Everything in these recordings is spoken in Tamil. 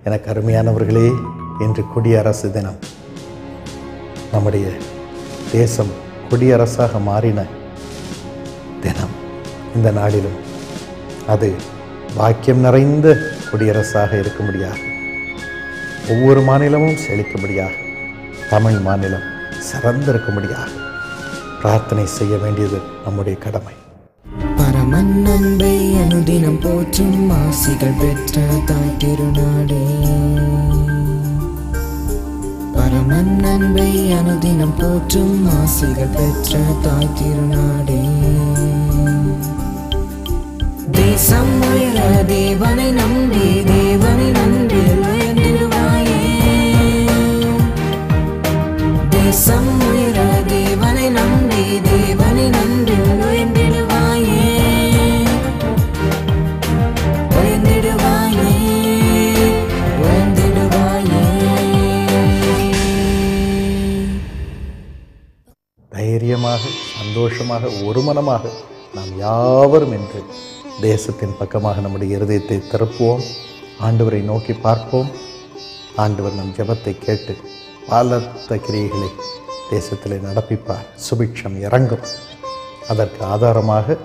எனக்கு அருமையானவர்களே, இன்று குடியரசு தினம். நம்முடைய தேசம் குடியரசாக மாறின தினம். இந்த நாளிலும் அது பாக்கியம் நிறைந்த குடியரசாக இருக்க முடியாது. ஒவ்வொரு மாநிலமும் செழிக்க முடியாது. தமிழ் மாநிலம் சிறந்திருக்க முடியாது. பிரார்த்தனை செய்ய வேண்டியது நம்முடைய கடமை. பரமன் அன்பை அனுதினம் போற்றும் ஆசிகள் பெற்ற தாய் திருநாடே. பரமன் அன்பை அனுதினம் போற்றும் ஆசிகள் பெற்ற தாய் திருநாடே. தேசம் உயர தேவனை நம்பி தேவனை நம்பி உயர்ந்திடுவாயே. தேசம் உயர தேவனை நம்பி தேவனை நம்பி உயர்ந்திடுவாயே. உயர்ந்திடுவாயே உயர்ந்திடுவாயே. தைரியமாக, சந்தோஷமாக, ஒருமனமாக நாம் யாவரும் என்று தேசத்தின் பக்கமாக நம்முடைய இருதயத்தை திறப்புவோம். ஆண்டவரை நோக்கி பார்ப்போம். ஆண்டவர் நம் ஜெபத்தை கேட்டு பலத்த கிரியைகளை தேசத்திலே நடப்பிப்பார். சுபிட்சம் இறங்கும். அதற்கு ஆதாரமாக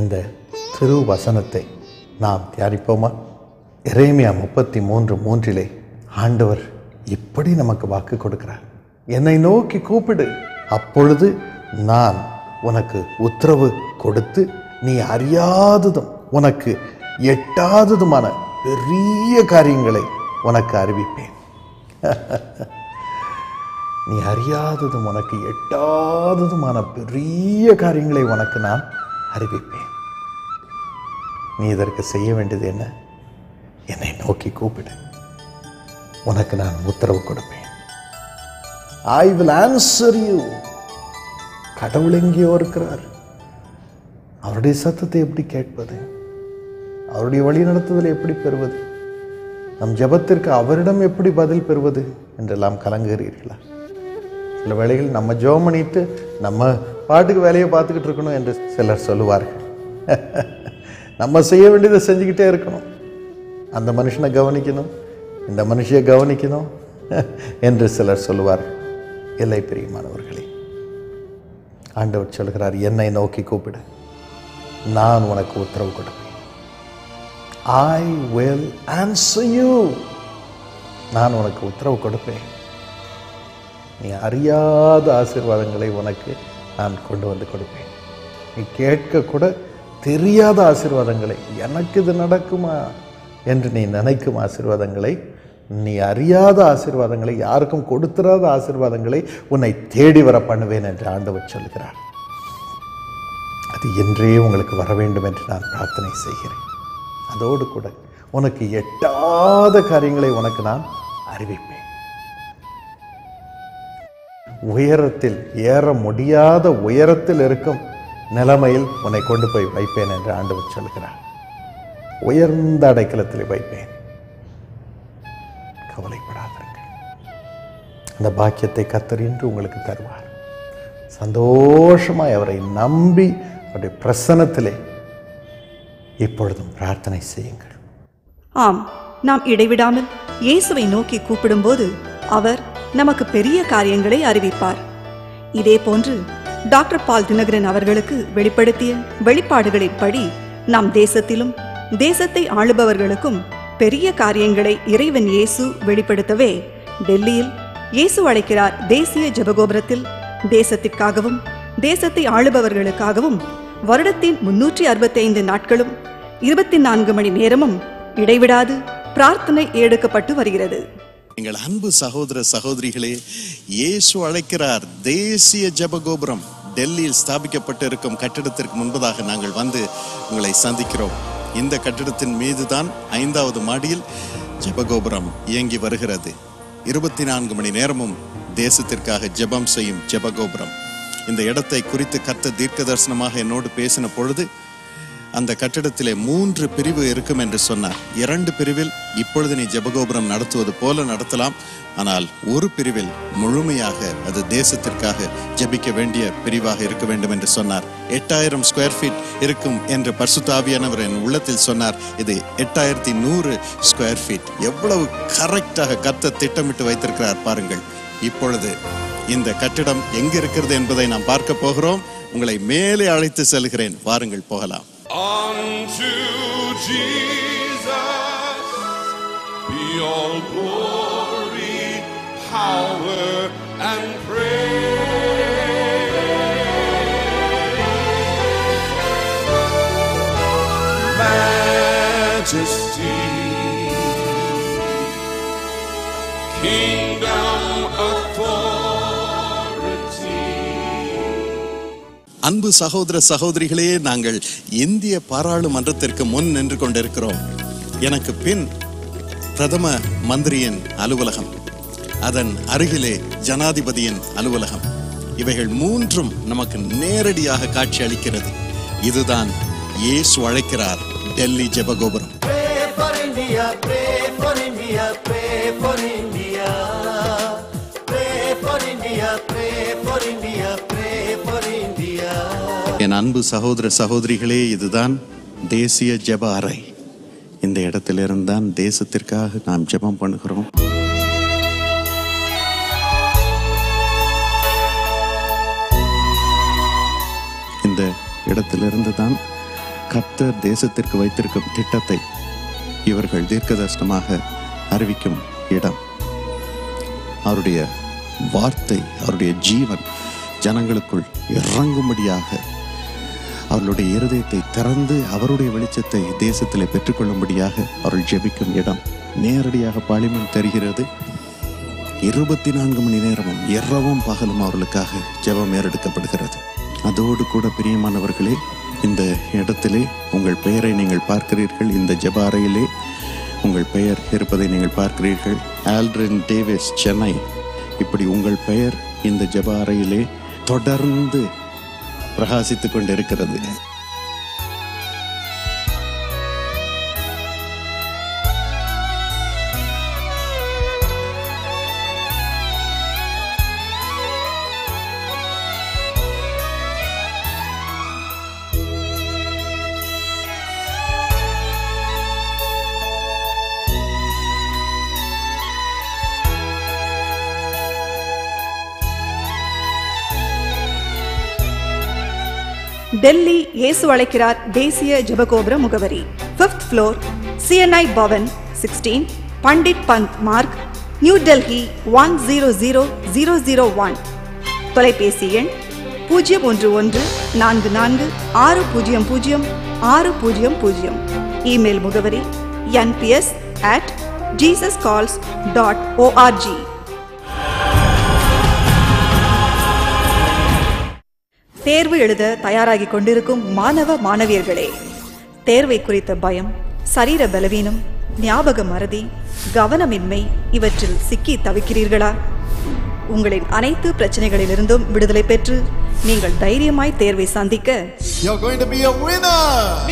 இந்த திருவசனத்தை நாம் தியானிப்போமா? எரேமியா 33:3 ஆண்டவர் இப்படி நமக்கு வாக்கு கொடுக்கிறார். என்னை நோக்கி கூப்பிடு, அப்பொழுது நான் உனக்கு உத்தரவு கொடுத்து நீ அறியாததும் உனக்கு எட்டாததுமான பெரிய காரியங்களை உனக்கு அறிவிப்பேன். நீ அறியாததும் உனக்கு எட்டாததுமான பெரிய காரியங்களை உனக்கு நான் அறிவிப்பேன். நீ இதற்கு செய்ய வேண்டியது என்ன? என்னை நோக்கி கூப்பிடு, உனக்கு நான் உத்தரவு கொடுப்பேன். I will answer you. கடவுள் எங்கேயோ இருக்கிறார். அவருடைய சத்தத்தை எப்படி கேட்பது? அவருடைய வழி நடத்துதலை எப்படி பெறுவது? நம் ஜெபத்திற்கு அவரிடம் எப்படி பதில் பெறுவது என்றெல்லாம் கலங்குகிறீர்களா? சில வேளைகள் நம்ம ஜெபம் பண்ணிட்டு நம்ம பாட்டுக்கு வேலையை பார்த்துக்கிட்டு இருக்கணும் என்று சிலர் சொல்லுவார்கள். நம்ம செய்ய வேண்டியதை செஞ்சுக்கிட்டே இருக்கணும். அந்த மனுஷனை கவனிக்கணும், இந்த மனுஷியை கவனிக்கணும் என்று சிலர் சொல்லுவார்கள். இல்லை பிரியமானவர்களே, ஆண்டவர் சொல்கிறார், என்னை நோக்கி கூப்பிடு, நான் உனக்கு உத்தரவு கொடுப்பேன். I will answer you. நான் உனக்கு உத்தரவு கொடுப்பேன். நீ அறியாத ஆசீர்வாதங்களை உனக்கு நான் கொண்டு வந்து கொடுப்பேன். நீ கேட்க கூட தெரியாத ஆசீர்வாதங்களை, எனக்கு இது நடக்குமா என்று நீ நினைக்கும் ஆசீர்வாதங்களை, நீ அறியாத ஆசீர்வாதங்களை, யாருக்கும் கொடுத்திராத ஆசீர்வாதங்களை உன்னை தேடி வர பண்ணுவேன் என்று ஆண்டவர் சொல்கிறார். அது இன்றே உங்களுக்கு வர வேண்டும் என்று நான் பிரார்த்தனை செய்கிறேன். அதோடு கூட உனக்கு எட்டாத காரியங்களை உனக்கு நான் அறிவிப்பேன். உயரத்தில் ஏற முடியாத உயரத்தில் இருக்கும் நிலைமையில் உன்னை கொண்டு போய் வைப்பேன் என்று ஆண்டவர் சொல்கிறார். உயர்ந்த அடைக்கலத்தில் வைப்பேன். கவலைப்படாதீர்கள். அந்த பாக்கியத்தை கர்த்தர் இன்று உங்களுக்கு தருவார். சந்தோஷமாய் அவரை நம்பி அவருடைய பிரசன்னத்திலே இப்பொழுதும் பிரார்த்தனை செய்யுங்கள். ஆம், நாம் இடைவிடாமல் இயேசுவை நோக்கி கூப்பிடும்போது அவர் நமக்கு பெரிய காரியங்களை அறிவிப்பார். இதே போன்று டாக்டர் பால் தினகரன் அவர்களுக்கு வெளிப்படுத்திய வெளிப்பாடுகளின்படி நம் தேசத்திலும் தேசத்தை ஆளுபவர்களுக்கும் பெரிய காரியங்களை இறைவன் இயேசு வெளிப்படுத்தவே டெல்லியில் இயேசு அழைக்கிறார் தேசிய ஜெபகோபுரத்தில் தேசத்திற்காகவும் தேசத்தை ஆளுபவர்களுக்காகவும் வருடத்தின் 365 நாட்களும் 24 மணி நேரமும் இடைவிடாது பிரார்த்தனை எடுக்கப்பட்டு வருகிறது. எங்கள் அன்பு சகோதர சகோதரிகளே, இயேசு அழைக்கிறார் தேசிய ஜெபகோபுரம் டெல்லியில் ஸ்தாபிக்கப்பட்டிருக்கும் கட்டிடத்திற்கு முன்பதாக நாங்கள் வந்து உங்களை சந்திக்கிறோம். இந்த கட்டிடத்தின் மீதுதான் 5வது மாடியில் ஜெபகோபுரம் இயங்கி வருகிறது. 24 மணி நேரமும் தேசத்திற்காக ஜெபம் செய்யும் ஜெபகோபுரம். இந்த இடத்தை குறித்து கர்த்தர் தீர்க்க தரிசனமாக என்னோடு பேசின பொழுது அந்த கட்டிடத்திலே 3 பிரிவு இருக்கும் என்று சொன்னார். 2 பிரிவில் இப்பொழுது நீ ஜெபகோபுரம் நடத்துவது போல நடத்தலாம். ஆனால் ஒரு பிரிவில் முழுமையாக அது தேசத்திற்காக ஜெபிக்க வேண்டிய பிரிவாக இருக்க வேண்டும் என்று சொன்னார். 8000 ஸ்கொயர் ஃபீட் இருக்கும் என்று பரிசுத்த ஆவியானவர் என் உள்ளத்தில் சொன்னார். இது 8100 ஸ்கொயர் ஃபீட். எவ்வளவு கரெக்டாக கர்த்தர் திட்டமிட்டு வைத்திருக்கிறார் பாருங்கள். இப்பொழுது இந்த கட்டிடம் எங்க இருக்கிறது என்பதை நாம் பார்க்க போகிறோம். உங்களை மேலே அழைத்து செல்கிறேன், வாருங்கள் போகலாம். Unto Jesus be all glory, power and praise. Majesty, kingdom, authority. அன்பு சகோதர சகோதரிகளே, நாங்கள் இந்திய பாராளுமன்றத்திற்கு முன் நின்று கொண்டிருக்கிறோம். எனக்கு பின் பிரதம மந்திரியின் அலுவலகம், அதன் அருகிலே ஜனாதிபதியின் அலுவலகம். இவைகள் 3ம் நமக்கு நேரடியாக காட்சி அளிக்கிறது. இதுதான் இயேசு அழைக்கிறார் டெல்லி ஜெபகோபுரம். என் அன்பு சகோதர சகோதரிகளே, இதுதான் தேசிய ஜெப அறை. இந்த இடத்திலிருந்து தான் தேசத்திற்காக நாம் ஜெபம் பண்ணுகிறோம். இந்த இடத்திலிருந்து தான் கர்த்தர் தேசத்திற்கு வைத்திருக்கும் திட்டத்தை இவர்கள் தீர்க்கதரிசனமாக அறிவிக்கும் இடம். அவருடைய வார்த்தை, அவருடைய ஜீவன் ஜனங்களுக்குள் இறங்கும்படியாக, அவர்களுடைய இருதயத்தை திறந்து அவருடைய வெளிச்சத்தை தேசத்தில் பெற்றுக்கொள்ளும்படியாக அவர்கள் ஜெபிக்கும் இடம். நேரடியாக பார்லிமெண்ட் தெரிகிறது. 24 மணி நேரமும் இரவும் பகலும் அவர்களுக்காக ஜெபம் ஏறெடுக்கப்படுகிறது. அதோடு கூட பிரியமானவர்களே, இந்த இடத்திலே உங்கள் பெயரை நீங்கள் பார்க்கிறீர்கள். இந்த ஜெப அறையிலே உங்கள் பெயர் இருப்பதை நீங்கள் பார்க்கிறீர்கள். Aldrin Davis, Chennai. இப்படி உங்கள் பெயர் இந்த ஜெப அறையிலே தொடர்ந்து பிரகாசித்துக் கொண்டிருக்கிறது. டெல்லி இயேசு அழைக்கிறார் தேசிய ஜெபகோபுர முகவரி 5th floor, CNI Bhavan 16, Pandit Pant Marg, New Delhi 100001. தொலைபேசி எண் 01144600600. இமெயில் முகவரி nps@jesuscalls.org. தேர்வு எழுத தயாராகி கொண்டிருக்கும் மாணவ மாணவியர்களே, தேர்வை குறித்த பயம், சரீர பலவீனம், ஞாபக மறதி, கவனமின்மை இவற்றில் சிக்கி தவிக்கிறீர்களா? உங்களின் அனைத்து பிரச்சனைகளிலிருந்தும் விடுதலை பெற்று நீங்கள் தைரியமாய் தேர்வை சந்திக்க You are going to be a winner.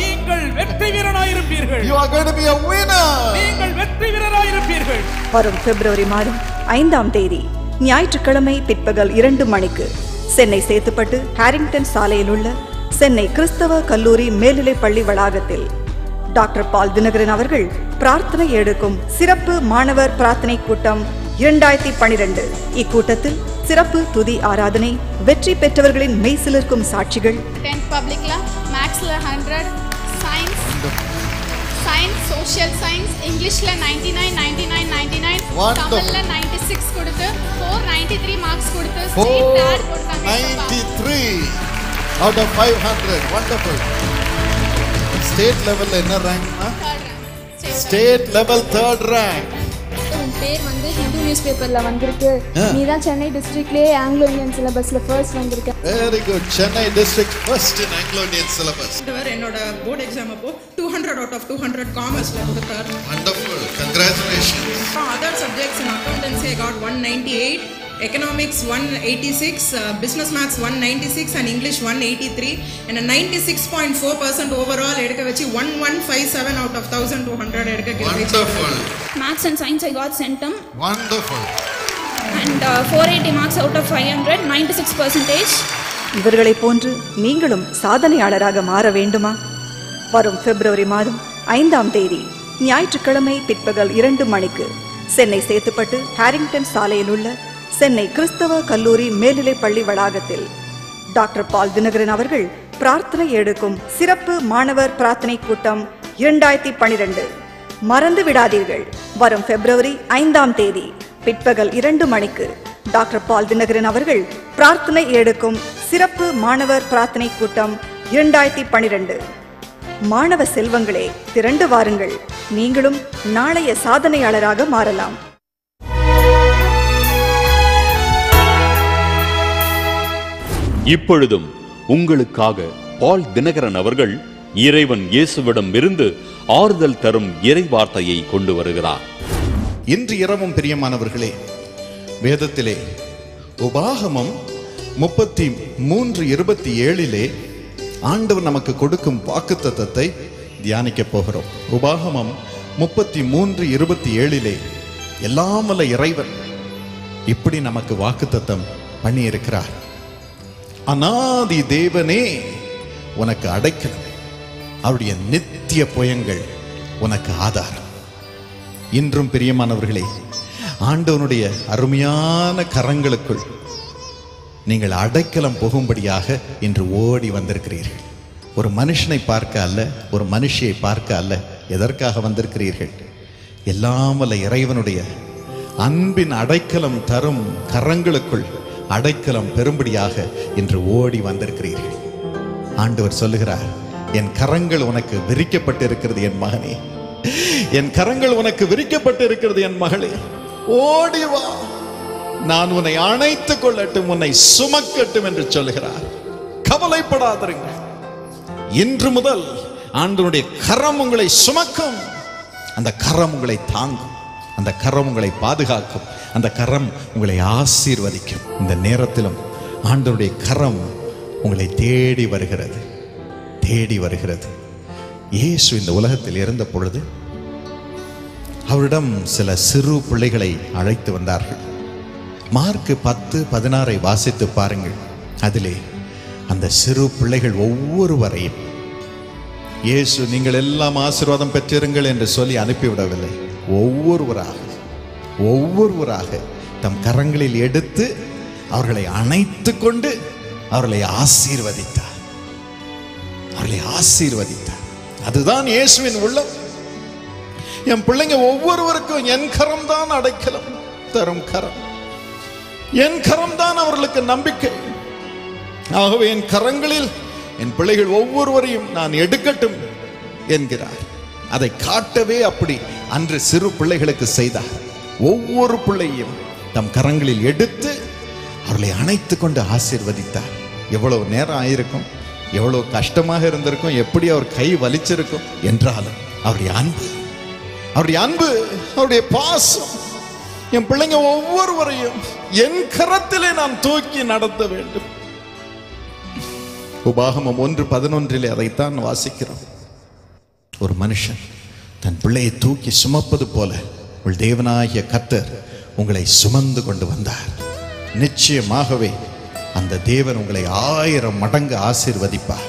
நீங்கள் வெற்றி வீரராயிருப்பீர்கள். You are going to be a winner. நீங்கள் வெற்றி வீரராயிருப்பீர்கள். வரும் பிப்ரவரி மாதம் 5ஆம் தேதி ஞாயிற்றுக்கிழமை பிற்பகல் 2 மணிக்கு சென்னை சேத்துப்பட்டு ஹாரிங்டன் சாலையில் உள்ள சென்னை கிறிஸ்தவ கல்லூரி மேல்நிலைப் பள்ளி வளாகத்தில் டாக்டர் பால் தினகரன் அவர்கள் பிரார்த்தனை எடுக்கும் சிறப்பு மாணவர் பிரார்த்தனை கூட்டம் 2012. இக்கூட்டத்தில் சிறப்பு துதி ஆராதனை, வெற்றி பெற்றவர்களின் மெய்சிலிருக்கும் சாட்சிகள், 10th பப்ளிக்ல மேக்ஸ்ல 100, சயின்ஸ் சோஷியல் சயின்ஸ் இங்கிலீஷ்ல 99 99 99, தமிழ்ல 96 கொடுத்து 493 மார்க்ஸ் கொடுத்து ஸ்டேட் தேர்ட் கொடுத்தாங்க. 93 out of 500. Wonderful. State level என்ன ரேங்க்னா? State level 3rd rank. உன் பேர் வந்து ஹிந்து நியூஸ் பேப்பர்ல வந்திருக்கு. நீ தான் சென்னை டிஸ்ட்ரிக்ட்லயே ஆங்கிலோ இந்தியன் சிலபஸ்ல ஃபர்ஸ்ட் வந்திருக்க. Very good. Chennai district first in Anglo Indian syllabus. என்னோட போர்ட் எக்ஸாம் அப்போ 200 out of 200 காமர்ஸ்ல கொடுத்தார். Wonderful. Congratulations. From other subjects in accountancy I got 198, economics 186, business maths 196 and English 183 and a 96.4% overall எடுக்க வச்சு 1157 out of 1200 எடுக்க கிடைச்சு. Wonderful. Maths and science I got centum Wonderful. and 480 marks out of 500, 96%. இவர்களைப் போன்று நீங்களும் சாதனையாளராக மாற வேண்டுமா? வரும் பிப்ரவரி மாதம் 5ஆம் தேதி ஞாயிற்றுக்கிழமை பிற்பகல் 2 மணிக்கு சென்னை சேத்துப்பட்டு ஹாரிங்டன் சாலையில் உள்ள சென்னை கிறிஸ்தவ கல்லூரி மேல்நிலைப் பள்ளி வளாகத்தில் டாக்டர் பால் தினகரன் அவர்கள் பிரார்த்தனை எடுக்கும் சிறப்பு மாணவர் பிரார்த்தனை கூட்டம் 2012. மறந்து விடாதீர்கள். வரும் பிப்ரவரி 5ஆம் தேதி பிற்பகல் 2 மணிக்கு டாக்டர் பால் தினகரன் அவர்கள் பிரார்த்தனை எடுக்கும் சிறப்பு மாணவர் பிரார்த்தனை கூட்டம் 2012. மாணவ செல்வங்களே, திரண்டு வாருங்கள். நீங்களும் நாளைய சாதனையாளராக மாறலாம். இப்பொழுதும் உங்களுக்காக பால் தினகரன் அவர்கள் இறைவன் இயேசுவிடம் இருந்து ஆறுதல் தரும் இறை வார்த்தையை கொண்டு வருகிறார். இன்று இரவும் பிரியமானவர்களே, வேதத்திலே உபாகமம் 33:27 ஆண்டவர் நமக்கு கொடுக்கும் வாக்குத்தத்தத்தை தியானிக்க போகிறோம். உபாகமம் 33:27 எல்லாம் வல்ல இறைவன் இப்படி நமக்கு வாக்குத்தத்தம் பண்ணி இருக்கிறார். அநாதி தேவனே உனக்கு அடைக்கலம், அவருடைய நித்திய புயங்கள் உனக்கு ஆதாரம். இன்றும் பிரியமானவர்களே, ஆண்டவனுடைய அருமையான கரங்களுக்குள் நீங்கள் அடைக்கலம் புகும்படியாக இன்று ஓடி வந்திருக்கிறீர்கள். ஒரு மனுஷனை பார்க்க அல்ல, ஒரு மனுஷியை பார்க்க அல்ல. எதற்காக வந்திருக்கிறீர்கள்? எல்லாம் வல்ல இறைவனுடைய அன்பின் அடைக்கலம் தரும் கரங்களுக்குள் அடைக்கலம் பெறும்படியாக இன்று ஓடி வந்திருக்கிறீர்கள். ஆண்டவர் சொல்லுகிறார், என் கரங்கள் உனக்கு விரிக்கப்பட்டு இருக்கிறது என் மகனே, என் கரங்கள் உனக்கு விரிக்கப்பட்டு இருக்கிறது என் மகளே, ஓடி வா, நான் உன்னை அணைத்துக் கொள்ளட்டும், உன்னை சுமக்கட்டும் என்று சொல்லுகிறார். கவலைப்படாதீர்கள். இன்று முதல் ஆண்டவருடைய கரம் உங்களை சுமக்கும், அந்த கரம் உங்களை தாங்கும், அந்த கரம் உங்களை பாதுகாக்கும், அந்த கரம் உங்களை ஆசீர்வதிக்கும். இந்த நேரத்திலும் ஆண்டவருடைய கரம் உங்களை தேடி வருகிறது, தேடி வருகிறது. இயேசு இந்த உலகத்தில் இருந்த பொழுது அவரிடம் சில சிறு பிள்ளைகளை அழைத்து வந்தார்கள். மார்க் 10:16 வாசித்து பாருங்கள். அதிலே அந்த சிறு பிள்ளைகள் ஒவ்வொருவரையும் இயேசு நீங்கள் எல்லாம் ஆசீர்வாதம் பெற்றிருங்கள் என்று சொல்லி அனுப்பிவிடவில்லை. ஒவ்வொருவராக தம் கரங்களில் எடுத்து அவர்களை அணைத்து கொண்டு அவர்களை ஆசீர்வதித்தார், அவர்களை ஆசீர்வதித்தார். அதுதான் இயேசுவின் உள்ளம். என் பிள்ளைங்க ஒவ்வொருவருக்கும் என் கரம் தான் அடைக்கலம் தரும் கரம், என் கரம் தான் அவர்களுக்கு நம்பிக்கை. ஆகவே என் கரங்களில் என் பிள்ளைகள் ஒவ்வொருவரையும் நான் எடுக்கட்டும் என்கிறார். அதை காட்டவே அப்படி அன்று சிறு பிள்ளைகளுக்கு செய்தார். ஒவ்வொரு பிள்ளையும் தம் கரங்களில் எடுத்து அவர்களை அணைத்து கொண்டு ஆசீர்வதித்தார். எவ்வளவு நேரம் ஆயிருக்கும், எவ்வளவு கஷ்டமாக இருந்திருக்கும், எப்படி அவர் கை வலிச்சிருக்கும். என்றாலும் அவருடைய அன்பு, அவருடைய அன்பு, அவருடைய பாசம், என் பிள்ளைங்க ஒவ்வொருவரையும் என் கரத்திலே நான் தூக்கி நடத்த வேண்டும். உபாகமம் 1:11 அதைத்தான் வாசிக்கிறோம். ஒரு மனுஷன் தன் பிள்ளையை தூக்கி சுமப்பது போல உங்கள் தேவனாகிய கர்த்தர் உங்களை சுமந்து கொண்டு வந்தார். நிச்சயமாகவே அந்த தேவன் உங்களை 1000 மடங்கு ஆசீர்வதிப்பார்.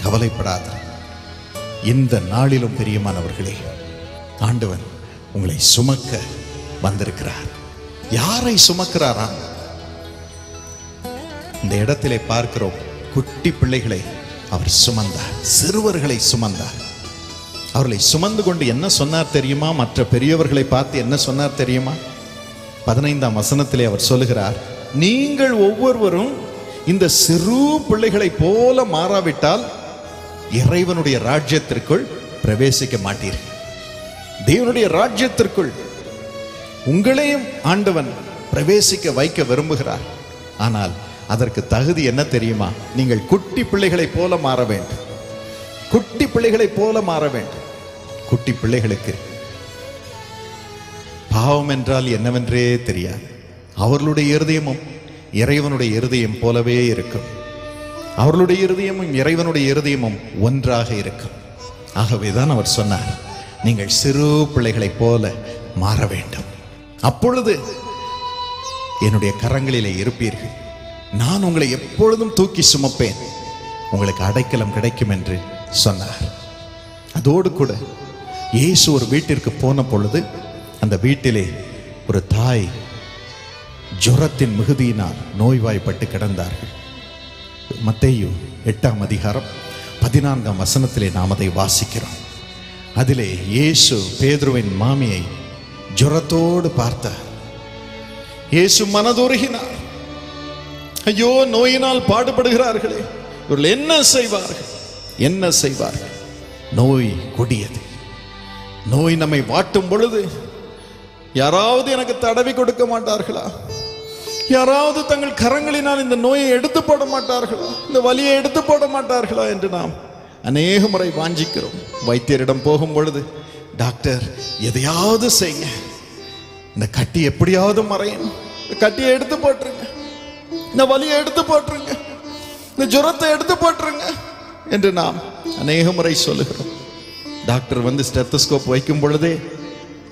கவலைப்படாத. இந்த நாளிலும் பிரியமானவர்களே, ஆண்டவன் உங்களை சுமக்க வந்திருக்கிறார். யாரை சுமக்கிறாராம்? இந்த இடத்திலே பார்க்கிறோம், குட்டி பிள்ளைகளை அவர் சுமந்தார், சிறுவர்களை சுமந்தார். அவர்களை சுமந்து கொண்டு என்ன சொன்னார் தெரியுமா? மற்ற பெரியவர்களை பார்த்து என்ன சொன்னார் தெரியுமா? 15ஆம் வசனத்திலே அவர் சொல்லுகிறார், நீங்கள் ஒவ்வொருவரும் இந்த சிறு பிள்ளைகளை போல மாறாவிட்டால் இறைவனுடைய ராஜ்யத்திற்குள் பிரவேசிக்க மாட்டீர்கள். தேவனுடைய ராஜ்யத்திற்குள் உங்களையும் ஆண்டவன் பிரவேசிக்க வைக்க விரும்புகிறார். ஆனால் அதற்கு தகுதி என்ன தெரியுமா? நீங்கள் குட்டி பிள்ளைகளை போல மாற வேண்டும். குட்டி பிள்ளைகளை போல மாற வேண்டும். குட்டி பிள்ளைகளுக்கு பாவம் என்றால் என்னவென்றே தெரியாது, அவர்களுடைய இருதயமும் இறைவனுடைய இருதயம் போலவே இருக்கும். அவர்களுடைய இருதயமும் இறைவனுடைய இருதயமும் ஒன்றாக இருக்கும். ஆகவேதான் அவர் சொன்னார், நீங்கள் சிறு பிள்ளைகளைப் போல மாற வேண்டும். அப்பொழுது என்னுடைய கரங்களிலே இருப்பீர்கள். நான் உங்களை எப்பொழுதும் தூக்கி சுமப்பேன். உங்களுக்கு அடைக்கலம் கிடைக்கும் என்று சொன்னார். அதோடு கூட இயேசு ஒரு வீட்டிற்கு போன பொழுது அந்த வீட்டிலே ஒரு தாய் ஜுரத்தின் மிகுதியினால் நோய்வாய்ப்பட்டு கிடந்தார்கள். மத்தேயு 8ஆம் அதிகாரம் 14ஆம் வசனத்திலே நாம் அதை வாசிக்கிறோம். அதிலே இயேசு பேதுருவின் மாமியை ஜுரத்தோடு பார்த்தார். இயேசு மனதுருகினார். ஐயோ, நோயினால் பாடுபடுகிறார்களே, இவர்கள் என்ன செய்வார்கள், என்ன செய்வார்கள்? நோய் கொடியது. நோய் நம்மை வாட்டும் பொழுது யாராவது எனக்கு தடவி கொடுக்க மாட்டார்களா? யாராவது தங்கள் கரங்களினால் இந்த நோயை எடுத்து போட மாட்டார்களா? இந்த வலியை எடுத்து போட மாட்டார்களா என்று நாம் அநேக முறை வாஞ்சிக்கிறோம். வைத்தியரிடம் போகும் பொழுது, டாக்டர் எதையாவது செய்யுங்க, இந்த கட்டி எப்படியாவது மறையணும், இந்த கட்டியை எடுத்து போட்டுருங்க, இந்த வலியை எடுத்து போட்டுருங்க, இந்த ஜுரத்தை எடுத்து போட்டுருங்க என்று நாம் அநேக முறை சொல்லுகிறோம். டாக்டர் வந்து ஸ்டெத்தஸ்கோப் வைக்கும் பொழுதே,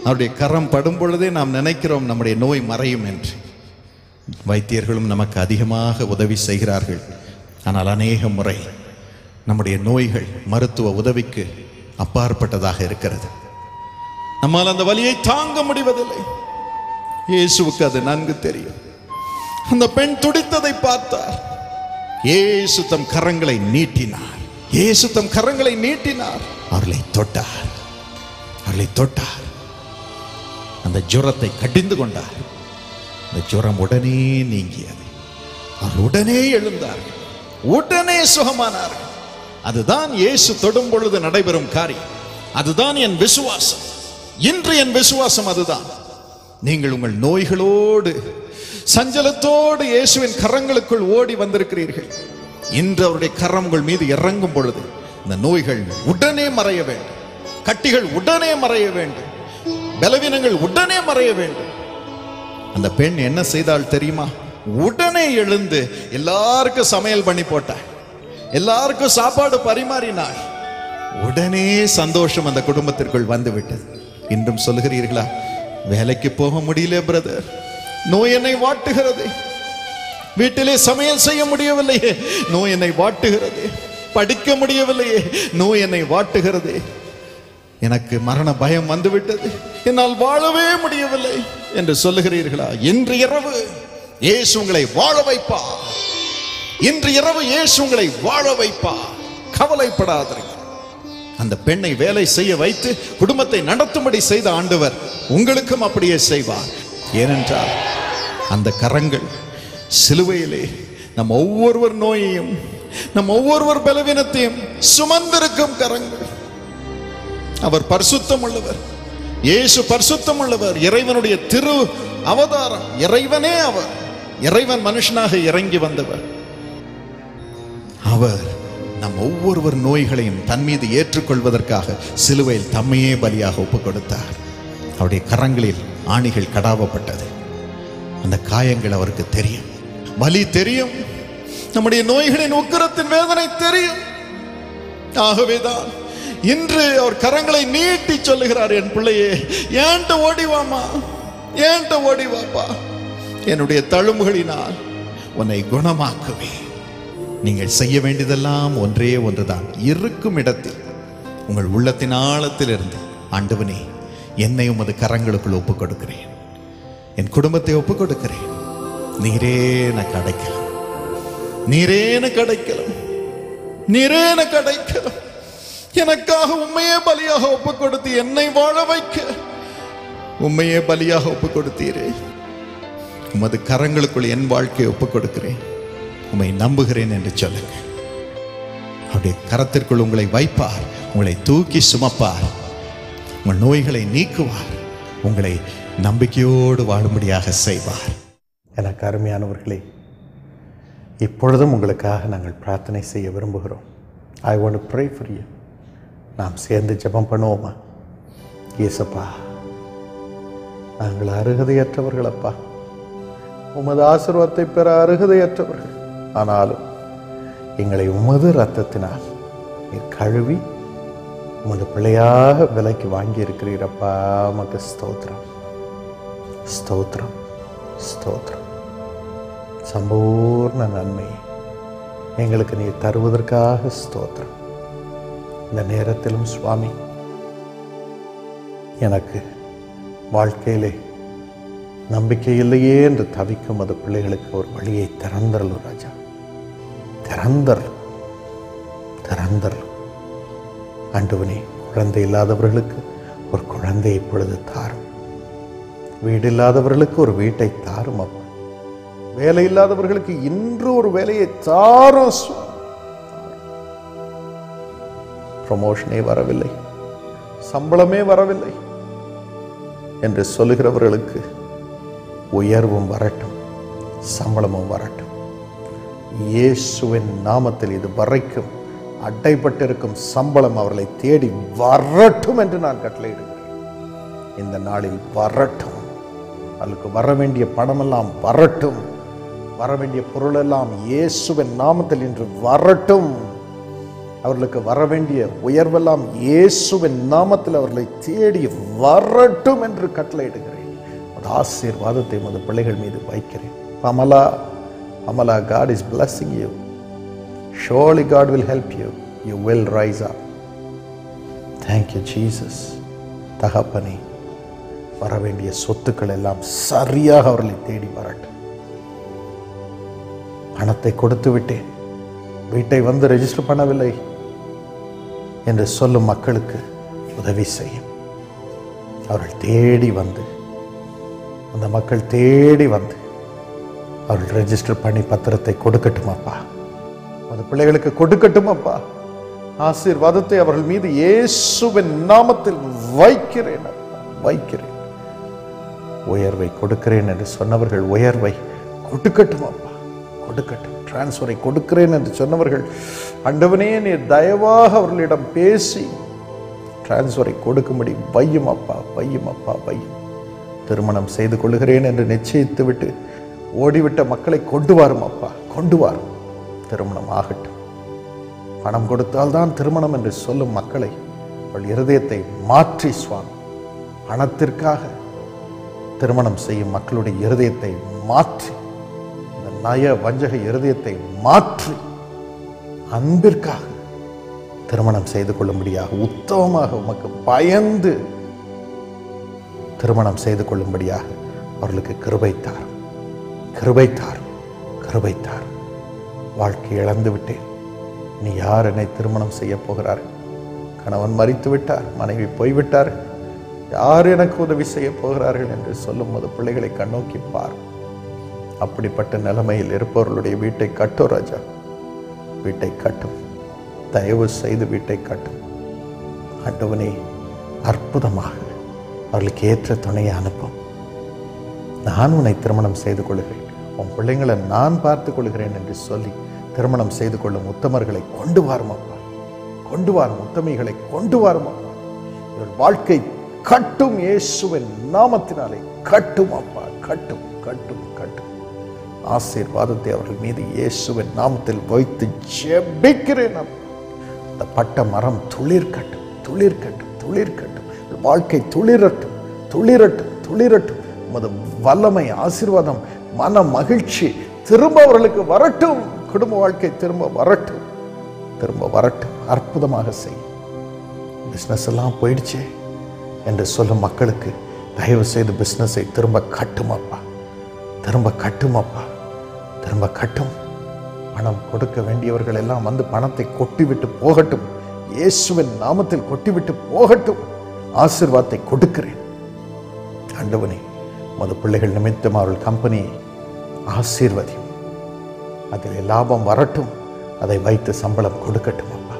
அவருடைய கரம் படும் பொழுதே நாம் நினைக்கிறோம் நம்முடைய நோய் மறையும் என்று. வைத்தியர்களும் நமக்கு அதிகமாக உதவி செய்கிறார்கள். ஆனால் அநேக முறை நம்முடைய நோய்கள் மருத்துவ உதவிக்கு அப்பாற்பட்டதாக இருக்கிறது. நம்மால் அந்த வலியை தாங்க முடிவதில்லை. இயேசுவுக்கு அது நன்கு தெரியும். அந்த பெண் துடித்ததை பார்த்தார். இயேசு தம் கரங்களை நீட்டினார். இயேசு தம் கரங்களை நீட்டினார். அவர்களை தொட்டார். அவர்களை தொட்டார். அந்த ஜுரத்தை கடிந்து கொண்டார். அந்த ஜுரம் உடனே நீங்கியது. அவர் உடனே எழுந்தார்கள். உடனே சுகமானார்கள். அதுதான் இயேசு தொடும் பொழுது நடைபெறும் காரியம். அதுதான் என் விசுவாசம். இன்று என் விசுவாசம் அதுதான். நீங்கள் உங்கள் நோய்களோடு சஞ்சலத்தோடு இயேசுவின் கரங்களுக்குள் ஓடி வந்திருக்கிறீர்கள். இன்று அவருடைய கரம் உங்கள் மீது இறங்கும் பொழுது இந்த நோய்கள் உடனே மறைய வேண்டும். கட்டிகள் உடனே மறைய வேண்டும். பலவீனங்கள் உடனே மறைய வேண்டும். அந்த பெண் என்ன செய்தால் தெரியுமா? உடனே எழுந்து எல்லாருக்கும் சமையல் பண்ணி போட்டாள். எல்லாருக்கும் சாப்பாடு பரிமாறினாள். உடனே சந்தோஷம் அந்த குடும்பத்திற்குள் வந்து விட்டது. இன்றும் சொல்லுகிறீர்களா, வேலைக்கு போக முடியல பிரதர், நோய் என்னை வாட்டுகிறது, வீட்டிலே சமையல் செய்ய முடியவில்லையே, நோய் என்னை வாட்டுகிறது, படிக்க முடியவில்லையே, நோய் என்னை வாட்டுகிறது, எனக்கு மரண பயம் வந்துவிட்டது, என்னால் வாழவே முடியவில்லை என்று சொல்லுகிறீர்களா? இன்று இரவு இயேசு உங்களை வாழ வைப்பா. இன்று இரவு இயேசு உங்களை வாழ வைப்பா. கவலைப்படாதீர்கள். அந்த பெண்ணை வேலை செய்ய வைத்து குடும்பத்தை நடத்தும்படி செய்த ஆண்டவர் உங்களுக்கும் அப்படியே செய்வார். ஏனென்றால் அந்த கரங்கள் சிலுவையிலே நம் ஒவ்வொருவர் நோயையும் நம் ஒவ்வொருவர் பலவீனத்தையும் சுமந்திருக்கும் கரங்கள். அவர் பரிசுத்தம் உள்ளவர். இயேசு பரிசுத்தம் உள்ளவர். இறைவனுடைய திரு அவதாரம். இறைவனே அவர். இறைவன் மனுஷனாக இறங்கி வந்தவர். அவர் நம் ஒவ்வொருவர் நோய்களையும் தன் மீது ஏற்றுக்கொள்வதற்காக சிலுவையில் தம்மையே பலியாக ஒப்புக் கொடுத்தார். அவருடைய கரங்களில் ஆணிகள் கடாவப்பட்டது. அந்த காயங்கள் அவருக்கு தெரியும். வலி தெரியும். நம்முடைய நோய்களின் உக்கிரத்தின் வேதனை தெரியும். ஆகவேதான் இன்று அவர் கரங்களை நீட்டி சொல்லுகிறார், என் பிள்ளையே, ஏன்ட்ட ஓடிவாமா, ஏன்ட்ட ஓடிவாப்பா, என்னுடைய தழும்புகளினால் உன்னை குணமாக்குவே. நீங்கள் செய்ய வேண்டியதெல்லாம் ஒன்றே ஒன்றுதான். இருக்கும் இடத்தில் உங்கள் உள்ளத்தின் ஆழத்தில் இருந்து, ஆண்டவனே, என்னை உமது கரங்களுக்குள் ஒப்புக் கொடுக்கிறேன், என் குடும்பத்தை ஒப்புக் கொடுக்கிறேன், நீரே எனக்கு அடைக்கலாம், நீரே எனக்கு அடைக்கலாம், நீரே எனக்கு அடைக்கலாம். எனக்காக உண்மையே பலியாக ஒப்புக் கொடுத்து என்னை வாழ வைக்க உண்மையே பலியாக ஒப்புக் கொடுத்தீரே. உமது கரங்களுக்குள் என் வாழ்க்கையை ஒப்புக் கொடுக்கிறேன், உம்மை நம்புகிறேன் என்று சொல்லுங்க. அவருடைய கரத்திற்குள் உங்களை வைப்பார். உங்களை தூக்கி சுமப்பார். உங்கள் நோய்களை நீக்குவார். உங்களை நம்பிக்கையோடு வாழும்படியாக செய்வார். எனக்கு அருமையானவர்களே, இப்பொழுதும் உங்களுக்காக நாங்கள் பிரார்த்தனை செய்ய விரும்புகிறோம். I want to pray for you. நாம் சேர்ந்து ஜெபம் பண்ணுவோமா? இயேசப்பா, நாங்கள் அருகதையற்றவர்களப்பா, உமது ஆசீர்வாதத்தை பெற அருகதையற்றவர்கள். ஆனாலும் எங்களை உமது இரத்தத்தினால் நீர் கழுவி உமது பிள்ளையாக விலைக்கு வாங்கி இருக்கிறீரப்பா. உமக்கு ஸ்தோத்திரம், ஸ்தோத்திரம், ஸ்தோத்திரம். சம்பூர்ண நன்மை எங்களுக்கு நீர் தருவதற்காக ஸ்தோத்திரம். இந்த நேரத்திலும் சுவாமி, எனக்கு வாழ்க்கையிலே நம்பிக்கை இல்லையே என்று தவிக்கும் அது பிள்ளைகளுக்கு ஒரு வழியை திறந்தரலும் ராஜா, திறந்தரலும், திறந்தரலும். ஆண்டவனே, குழந்தை இல்லாதவர்களுக்கு ஒரு குழந்தை இப்பொழுது தாரும். வீடு இல்லாதவர்களுக்கு ஒரு வீட்டை தாரும் அப்பா. வேலை இல்லாதவர்களுக்கு இன்று ஒரு வேலையை தாரும். ப்ரமோஷனே வரவில்லை, சம்பளமே வரவில்லை என்று சொல்லுகிறவர்களுக்கு உயர்வும் வரட்டும், சம்பளமும் வரட்டும். இயேசுவின் நாமத்தில் இது வரைக்கும் அடைப்பட்டிருக்கும் சம்பளம் அவர்களை தேடி வரட்டும் என்று நான் கட்டளையிடுகிறேன். இந்த நாளில் வரட்டும். அவளுக்கு வர வேண்டிய பணமெல்லாம் வரட்டும், வர வேண்டிய பொருளெல்லாம் இயேசுவின் நாமத்தில் இன்று வரட்டும். அவர்களுக்கு வர வேண்டிய உயர்வெல்லாம் இயேசுவின் நாமத்தில் அவர்களை தேடி வரட்டும் என்று கட்டளையிடுகிறேன். ஒரு ஆசீர்வாதத்தை உமது பிள்ளைகள் மீது வைக்கிறேன். பமலா, பமலா, God is blessing you. Surely God will help you. You will rise up. Thank you, Jesus. தகப்பனே, வர வேண்டிய சொத்துக்கள் எல்லாம் சரியாக அவர்களை தேடி வரட்டும். பணத்தை கொடுத்து விட்டேன், வீட்டை வந்து ரெஜிஸ்டர் பண்ணவில்லை என்று சொல்லும் மக்களுக்கு உதவி செய்யும். அவர்கள் தேடி வந்து, அந்த மக்கள் தேடி வந்து அவர்கள் ரெஜிஸ்டர் பண்ணி பத்திரத்தை கொடுக்கட்டும் அப்பா. அந்த பிள்ளைகளுக்கு கொடுக்கட்டும் அப்பா. ஆசீர்வாதத்தை அவர்கள் மீது இயேசுவின் நாமத்தில் வைக்கிறேன் அப்பா, வைக்கிறேன். உயர்வை கொடுக்கிறேன் என்று சொன்னவர்கள் உயர்வை கொடுக்கட்டும் அப்பா, கொடுக்கட்டும். டிரான்ஸ்ஃபரை கொடுக்கிறேன் என்று சொன்னவர்கள் ஆண்டவனே நீர் தயவாக அவர்களிடம் பேசி டிரான்ஸ்ஃபரை கொடுக்கும்படி வையும் அப்பா, வையும் அப்பா, வையும். திருமணம் செய்து கொள்கிறேன் என்று நிச்சயித்து விட்டு ஓடிவிட்ட மக்களை கொண்டு வாரும் அப்பா, கொண்டு வாரும். திருமணம் ஆகட்டும். பணம் கொடுத்தால்தான் திருமணம் என்று சொல்லும் மக்களை அவள் இருதயத்தை மாற்றி சுவாமி, பணத்திற்காக திருமணம் செய்யும் மக்களுடைய இருதயத்தை மாற்றி, இந்த நய வஞ்சக இருதயத்தை மாற்றி அன்பிற்காக திருமணம் செய்து கொள்ளும்படியாக, உத்தமமாக உமக்கு பயந்து திருமணம் செய்து கொள்ளும்படியாக அவர்களுக்கு கிருபை தாரும், கிருபை தாரும், கிருபை தாரும். வாழ்க்கை இழந்து விட்டேன், நீ யார் என்னை திருமணம் செய்ய போகிறார்? கணவன் மரித்து விட்டார், மனைவி போய்விட்டார், யார் எனக்கு உதவி செய்ய போகிறார்கள் என்று சொல்லும் போது பிள்ளைகளை கண்ணோக்கி பார். அப்படிப்பட்ட நிலைமையில் இருப்பவர்களுடைய வீட்டை கட்டும் ராஜா, வீட்டை கட்டும். தயவு செய்து வீட்டை கட்டும். ஆண்டவனே, அற்புதமாக அவர்களுக்கு ஏற்ற துணையை அனுப்பும். நான் உன்னை திருமணம் செய்து கொள்கிறேன், உன் பிள்ளைங்களை நான் பார்த்து கொள்கிறேன் என்று சொல்லி திருமணம் செய்து கொள்ளும் உத்தமர்களை கொண்டு வாரும் அப்பா, கொண்டு வாரும். உத்தமிகளை கொண்டு வாரும் அப்பா. இவள் வாழ்க்கை கட்டும், இயேசுவின் நாமத்தினாலே கட்டும் அப்பா, கட்டும், கட்டும், கட்டும். ஆசீர்வாதத்தை அவர்கள் மீது இயேசுவின் நாமத்தில் வைத்து ஜெபிக்கிறேன் அப்பா. அந்த பட்ட மரம் துளிர்க்கட்டும், துளிர்க்கட்டும், துளிர்க்கட்டும். வாழ்க்கை துளிரட்டும், துளிரட்டும், துளிரட்டும். உமது வல்லமை, ஆசீர்வாதம், மன மகிழ்ச்சி திரும்ப அவர்களுக்கு வரட்டும். குடும்ப வாழ்க்கை திரும்ப வரட்டும், திரும்ப வரட்டும். அற்புதமாக செய்யும். பிஸ்னஸ் எல்லாம் போயிடுச்சே என்று சொல்லும் மக்களுக்கு தயவு செய்து பிஸ்னஸை திரும்ப கட்டும் அப்பா, திரும்ப கட்டும் அப்பா, திரும்ப கட்டும். பணம் கொடுக்க வேண்டியவர்கள் எல்லாம் வந்து பணத்தை கொட்டிவிட்டு போகட்டும், இயேசுவின் நாமத்தில் கொட்டிவிட்டு போகட்டும். ஆசீர்வாதத்தை கொடுக்கிறேன் ஆண்டவனே. மது பிள்ளைகள் நிமித்தம் அவர்கள் கம்பெனியை ஆசீர்வதியும், அதில் லாபம் வரட்டும், அதை வைத்து சம்பளம் கொடுக்கட்டும் அப்பா.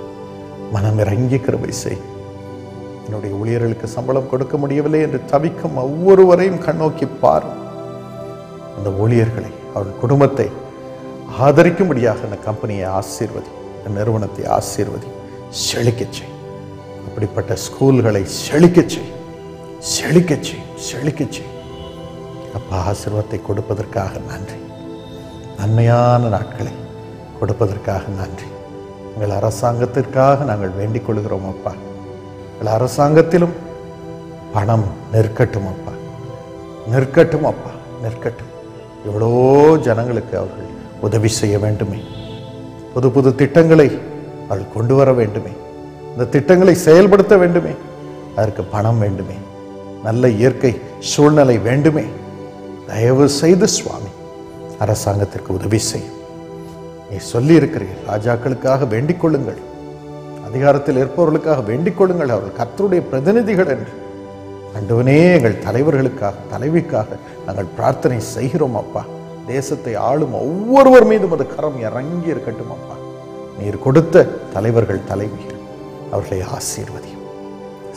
மனம் இறங்கி கிருபை செய். என்னுடைய ஊழியர்களுக்கு சம்பளம் கொடுக்க முடியவில்லை என்று தவிக்கும் ஒவ்வொருவரையும் கண்ணோக்கி பாரும். அந்த ஊழியர்களை, அவர்கள் குடும்பத்தை ஆதரிக்கும்படியாக அந்த கம்பெனியை ஆசீர்வதி, அந்த நிறுவனத்தை ஆசீர்வதி, செழிக்கச் செய். அப்படிப்பட்ட ஸ்கூல்களை செழிக்கச் செய், செழிக்கச் செய், செழிக்கச் செய். ஆசீர்வாதத்தை கொடுப்பதற்காக நன்றி. நன்மையான நாட்களை கொடுப்பதற்காக நன்றி. எங்கள் அரசாங்கத்திற்காக நாங்கள் வேண்டிக் கொள்கிறோம் அப்பா. எங்கள் அரசாங்கத்திலும் பணம் நிற்கட்டும் அப்பா, நிற்கட்டும் அப்பா, நிற்கட்டும். எவ்வளோ ஜனங்களுக்கு அவர்கள் உதவி செய்ய வேண்டுமே. புது புது திட்டங்களை அவர்கள் கொண்டு வர வேண்டுமே. இந்த திட்டங்களை செயல்படுத்த வேண்டுமே. அதற்கு பணம் வேண்டுமே. நல்ல இயற்கை சூழ்நிலை வேண்டுமே. தயவு செய்து சுவாமி அரசாங்கத்திற்கு உதவி செய்யும். நீ சொல்லி இருக்கிறீர்கள், ராஜாக்களுக்காக வேண்டிக் கொள்ளுங்கள், அதிகாரத்தில் இருப்பவர்களுக்காக வேண்டிக் கொள்ளுங்கள், அவர்கள் கர்த்தருடைய பிரதிநிதிகள் என்று. ஆண்டவனே, எங்கள் தலைவர்களுக்காக, தலைவிக்காக நாங்கள் பிரார்த்தனை செய்கிறோம் அப்பா. தேசத்தை ஆளும் ஒவ்வொருவர் மீதும் அது கரம் இறங்கி இருக்கட்டும் அப்பா. நீர் கொடுத்த தலைவர்கள், தலைவிகள், அவர்களை ஆசீர்வதியும்.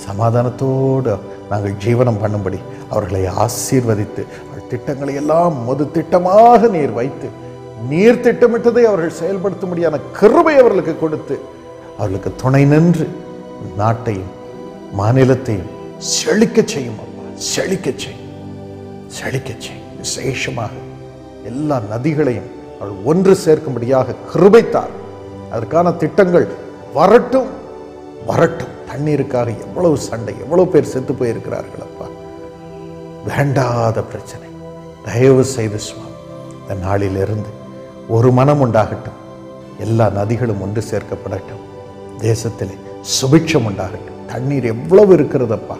சமாதானத்தோடு நாங்கள் ஜீவனம் பண்ணும்படி அவர்களை ஆசீர்வதித்து, திட்டங்களை எல்லாம் மது திட்டமாக நீர் வைத்து, நீர் திட்டமிட்டதை அவர்கள் செயல்படுத்தும்படியான கிருபை அவர்களுக்கு கொடுத்து, அவர்களுக்கு துணை நின்று நாட்டையும் மாநிலத்தையும் செழிக்க செய்யும் அப்பா. செழிக்க செய்யும், செழிக்க செய்யும். விசேஷமாக எல்லா நதிகளையும் அவர்கள் ஒன்று சேர்க்கும்படியாக கிருபைத்தார். அதற்கான திட்டங்கள் வரட்டும், வரட்டும். தண்ணீருக்காக எவ்வளவு சண்டை, எவ்வளவு பேர் செத்து போயிருக்கிறார்கள் அப்பா. வேண்டாத பிரச்சனை. தயவு செய்து சுவாமி இந்த நாளிலிருந்து ஒரு மனம் உண்டாகட்டும். எல்லா நதிகளும் ஒன்று சேர்க்கப்படட்டும். தேசத்திலே சுபிட்சம் உண்டாகட்டும். தண்ணீர் எவ்வளவு இருக்கிறதப்பா,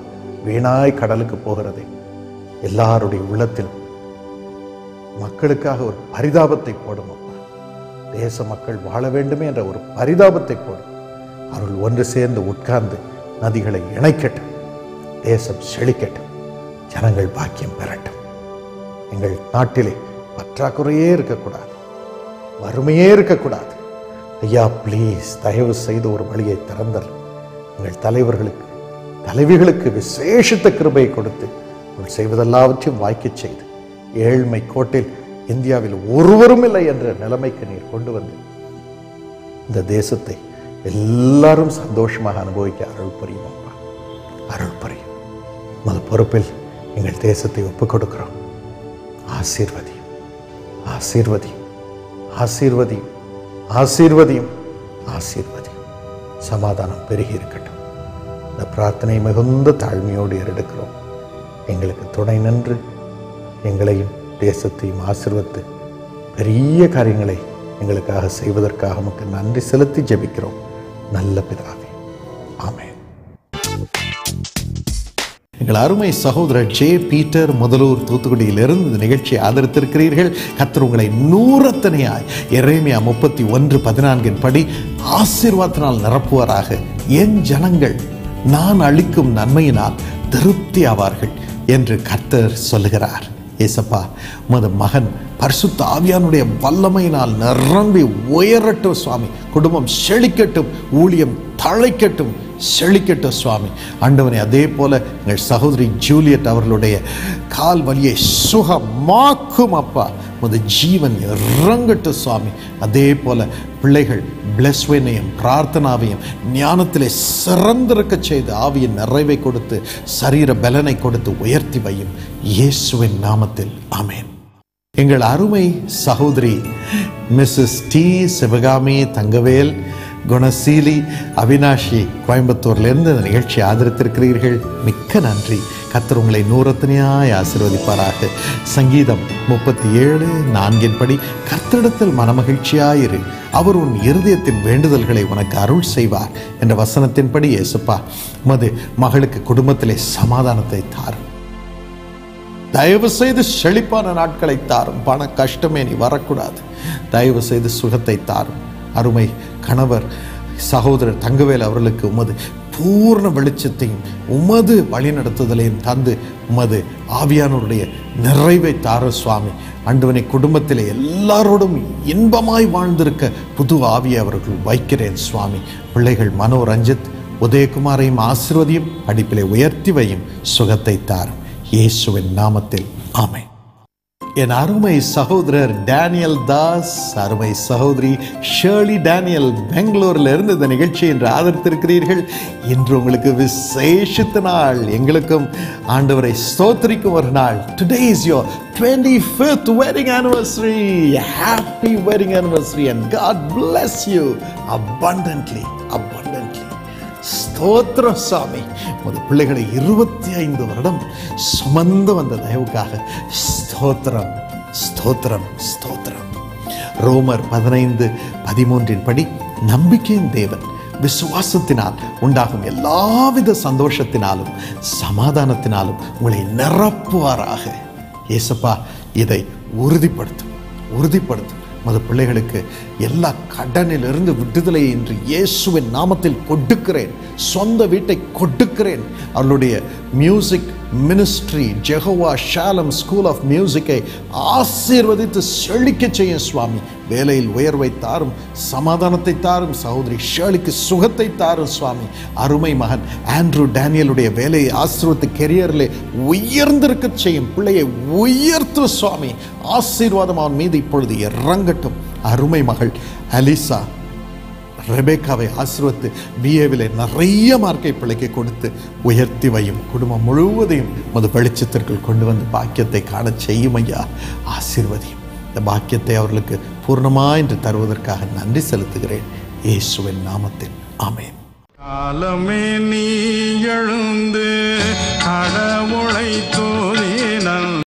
வீணாய் கடலுக்கு போகிறதே. எல்லாருடைய உள்ளத்திலும் மக்களுக்காக ஒரு பரிதாபத்தை போடும் அப்பா. தேச மக்கள் வாழ வேண்டுமே என்ற ஒரு பரிதாபத்தை போடும். அவர்கள் ஒன்று சேர்ந்து உட்கார்ந்து நதிகளை இணைக்கட்டும். தேசம் செழிக்கட்டும். ஜனங்கள் பாக்கியம் பெறட்டும். எங்கள் நாட்டிலே பற்றாக்குறையே இருக்கக்கூடாது, வறுமையே இருக்கக்கூடாது. ஐயா ப்ளீஸ், தயவு செய்து ஒரு வழியை திறந்தர். எங்கள் தலைவர்களுக்கு, தலைவிகளுக்கு விசேஷித்த கிருபையை கொடுத்து அவர்கள் செய்வதெல்லாவற்றையும் வாய்க்கச் செய்து, ஏழ்மை கோட்டில் இந்தியாவில் ஒருவரும் இல்லை என்ற நிலைமைக்கு நீர் கொண்டு வந்து இந்த தேசத்தை எல்லாரும் சந்தோஷமாக அனுபவிக்க அருள் புரியும் அப்பா. அருள் புரியும். முதல் பொறுப்பில் எங்கள் தேசத்தை ஒப்புக் கொடுக்கிறோம். ஆசீர்வதியும், ஆசீர்வதியும், ஆசீர்வதியும், ஆசீர்வதியும், ஆசீர்வதியும். சமாதானம் பெருகி இருக்கட்டும். இந்த பிரார்த்தனை மிகுந்த தாழ்மையோடு ஏறெடுக்கிறோம். எங்களுக்கு துணை நின்று எங்களையும் தேசத்தையும் ஆசீர்வதித்து பெரிய காரியங்களை எங்களுக்காக செய்வதற்காக உமக்கு நன்றி செலுத்தி ஜெபிக்கிறோம் நல்ல பிதாவே. ஆமென். எங்கள் அருமை சகோதரர் ஜே பீட்டர் முதலூர் தூத்துக்குடியிலிருந்து இந்த நிகழ்ச்சியை ஆதரித்திருக்கிறீர்கள். கர்த்தர் உங்களை நூறத்தனையாய் எரேமியா 31:14 படி ஆசீர்வாதத்தினால் நிரப்புவாராக. என் ஜனங்கள் நான் அளிக்கும் நன்மையினால் திருப்தி ஆவார்கள் என்று கர்த்தர் சொல்லுகிறார். ஏசப்பா, உமது மகன் பரிசுத்த ஆவியானுடைய வல்லமையினால் நிரம்பி உயரட்டும் சுவாமி. குடும்பம் செழிக்கட்டும், ஊழியம் தழைக்கட்டும், செழிக்கட்டும் சுவாமி. ஆண்டவனே, அதே போல எங்கள் சகோதரி ஜூலியட் அவர்களுடைய கால் வலியை சுகமாக்கும் அப்பா. உமது ஜீவன் இறங்கட்டும் சுவாமி. அதே போல பிள்ளைகள் பிளஸ்வேனையும் பிரார்த்தனாவையும் ஞானத்திலே சிறந்திருக்க செய்து ஆவியின் நிறைவை கொடுத்து சரீர பலனை கொடுத்து உயர்த்தி வையும் இயேசுவின் நாமத்தில் ஆமென். எங்கள் அருமை சகோதரி மிஸ்ஸஸ் டி சிவகாமி தங்கவேல், குணசீலி, அவினாஷி கோயம்புத்தூர்லேருந்து இந்த நிகழ்ச்சியை ஆதரித்திருக்கிறீர்கள். மிக்க நன்றி. கர்த்தர் உங்களை நூறத்தனையாய் ஆசீர்வதிப்பாராக. சங்கீதம் 37:4 படி கர்த்தரிடத்தில் மனமகிழ்ச்சியாயிரு, அவர் உன் இருதயத்தின் வேண்டுதல்களை உனக்கு அருள் செய்வார் என்ற வசனத்தின்படி இயேசுப்பா, உமது மகளுக்கு குடும்பத்திலே சமாதானத்தை தாரும். தயவு செய்து செழிப்பான நாட்களை தாரும். பண கஷ்டமே நீ வரக்கூடாது. தயவு செய்து சுகத்தை தாரும். அருமை கணவர் சகோதரர் தங்கவேல் அவர்களுக்கு உமது பூர்ண வெளிச்சத்தையும் உமது வழிநடத்துதலையும் தந்து உமது ஆவியானவருடைய நிறைவை தார சுவாமி. ஆண்டவனை குடும்பத்திலே எல்லாரோடும் இன்பமாய் வாழ்ந்திருக்க புது ஆவியை அவர்கள் வைக்கிறேன் சுவாமி. பிள்ளைகள் மனோரஞ்சித், உதயகுமாரையும் ஆசீர்வதியும், படிப்பிலே உயர்த்தி வையும், சுகத்தை தாரும் இயேசுவின் நாமத்தில் ஆமென். என் அருமை சகோதரர் டேனியல் தாஸ், அருமை சகோதரி ஷேர்லி டேனியல் பெங்களூரில் இருந்து இந்த நிகழ்ச்சியை இன்று ஆதரித்திருக்கிறீர்கள். இன்று உங்களுக்கு விசேஷித்த நாள், எங்களுக்கும் ஆண்டவரை ஸ்தோத்திரிக்கும் ஒரு நாள். Today is your 25th wedding anniversary. Happy wedding anniversary and God bless you abundantly. ஸ்தோத்திரம் சாமி. உங்கள் பிள்ளைகளை 25 வருடம் சுமந்து வந்த தயவுக்காக ஸ்தோத்திரம் ஸ்தோத்திரம் ஸ்தோத்திரம். ரோமர் 15:13 படி நம்பிக்கையின் தேவன் விசுவாசத்தினால் உண்டாகும் எல்லாவித சந்தோஷத்தினாலும் சமாதானத்தினாலும் உங்களை நிரப்புவாராக. ஏசப்பா, இதை உறுதிப்படுத்தும். மது பிள்ளைகளுக்கு எல்லா கடனிலிருந்து விடுதலை என்று இயேசுவின் நாமத்தில் கொடுக்கிறேன். சொந்த வீட்டை கொடுக்கிறேன். அவர்களுடைய music ministry Jehovah Shalom school of மியூசிக்கை ஆசீர்வதித்து செழிக்க செய்யும் சுவாமி. வேலையில் உயர்வை தாரும், சமாதானத்தை தாரும். சகோதரி ஷேர்லிக்கு சுகத்தை தாரும் சுவாமி. அருமை மகன் ஆண்ட்ரூ டேனியலுடைய வேலையை ஆசீர்வதித்து கெரியரிலே உயர்ந்திருக்க செய்யும். பிள்ளையை உயர்த்து சுவாமி. ஆசீர்வாதம் அவன் மீது இப்பொழுது இறங்கட்டும். அருமை மகள் அலிசா ரெபேக்காவை ஆசீர்வதித்து பிஏவிலே நிறைய மார்க்கை பிள்ளைக்கு கொடுத்து உயர்த்தி வையும். குடும்பம் முழுவதையும் மது வெளிச்சத்திற்குள் கொண்டு வந்து பாக்கியத்தை காண செய்யும் ஐயா. ஆசீர்வதியும். இந்த பாக்கியத்தை அவர்களுக்கு பூர்ணமாய் என்று தருவதற்காக நன்றி செலுத்துகிறேன் இயேசுவின் நாமத்தில். ஆமென். காலமே நீ எழுந்து கடவுளை